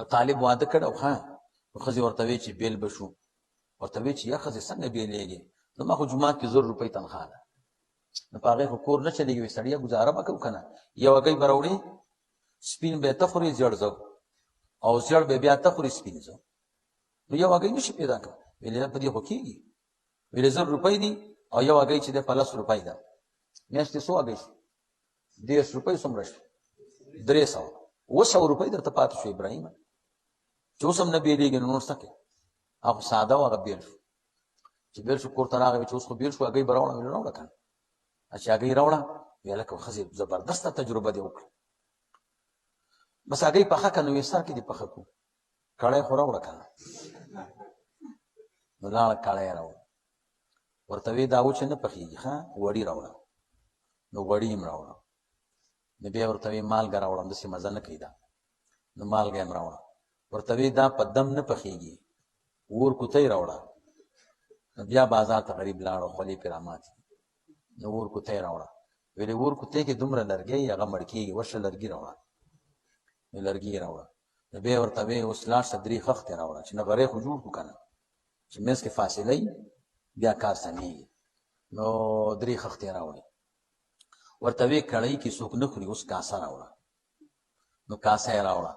طالب واده کړو ها خزي ورته وی چې بیل بشو ورته وی چې یا خزي څنګه بیلېږي نو ما خو جمعه کې 100 روپۍ تنخواه ده نو پاغه خو کور نه چلیږي سړیا گزاره وکړو کنه یو هغه بروړي سپین به تخوري زړځو او زړ به بیا تخوري سپین زو نو یو هغه نشي پیدا کړ ویلې په دې خو کېږي ویلې 100 روپۍ دي او یو هغه چې د 50 روپۍ ده میاشتې سو هغه 100 روپۍ څومره شي 300 200 روپۍ درته پاتې شو ابراهیم چې اوس هم نه بیلېږي نو څه هغه ساده هغه بیل شو چې بیل شو کور ته راغی چې اوس خو بیل شو هغه براوړه کنه چې هغه راوړه ویل که خزي زبردسته تجربه دی وکړه بس هغه په حق نو سر کې دی په حق کړه خو راوړه کنه نو لاړ کړه راوړه ورته وی دا و چې نه پخېږي ها وړي راوړه نو وړي هم راوړه نو بیا ورته وی مالګه راوړه د سي مزه نه کیدا نو مالګه هم راوړه ورته وی دا په دم نه پخېږي ور کوتې راوړه بیا بازار ته غریب لاړو خولي پیرامات نو ور کوتې راوړه ویلې ور کوتې کې دومره لرګي هغه مړکیږي ورشه لرګي راوړه نو لرګي راوړه نو بیا ورته وی اوس لاړ صدري خخت راوړه چې نه غره خو جوړ کنه چې مېس کې فاصله بیا کار سمېږي نو درې خخت راوړه ورته وی کړی کې څوک نه خوري اوس کاسه راوړه نو کاسه راوړه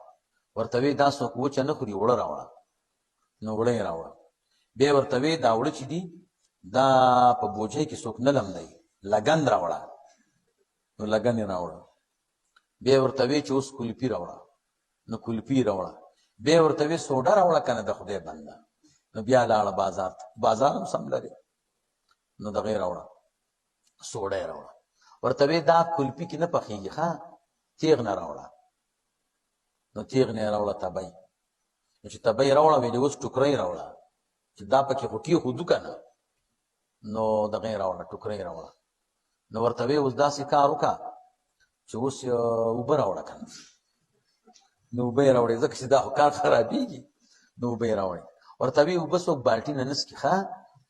ورته وی دا څوک و چې نه خوري وړه راوړه نو وړه راوړه بیا ورته وی دا وړه چې دی دا په بوجه کې څوک نه لمدای لګن راوړه نو لګن راوړه بیا ورته وی چې اوس کلپی راوړه نو کلپی راوړه بیا ورته وی سوډا راوړه کنه د خدای بنده نو بیا لاړه بازار هم سم لري نو د غیر راوړه سوډا راوړه ورته وی دا کلپی کې نه پخېږي ها تیغ نه راوړه نو تیغ نه راوړه تبای چې تبای راوړه ویل اوس ټوکرې راوړه چې دا پکې هوټي خودو کنه نو د غیر راوړه ټوکرې راوړه نو ورته وی اوس داسې کار وکړه چې اوس وبر راوړه کنه نو وبر راوړې ځکه چې دا کار خرابېږي نو وبر راوړې ورته وی وبس وک بالټي نه نس کې ښه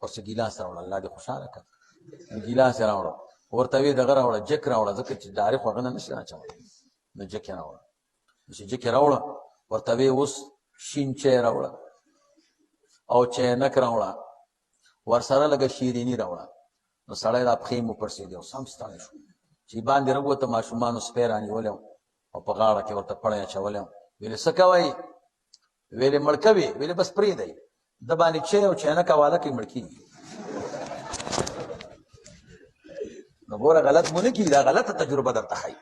اوس ګیلاس راوړه الله دې خوشاله کړ ګیلاس راوړه ورته وی دغه راوړه جک راوړه ځکه چې تاریخ وغنه نشي راچول نو جک راوړه چې جک راوړه ورته وی اوس شین چای راوړه او چینک راوړه ورسره لګه شیرینی راوړه نو سړی را پخې مو پرسې دی او سم ستانه شو چې باندې راغوته ماشومانو سپیرانی ولې او په غاړه کې ورته پړیا چولې ویل څه کوي ویل مړکوي ویل بس پرې دی د باندې چې او چینک والا کې مړکی نو ګوره غلط مونږ کی دا غلطه تجربه درته خای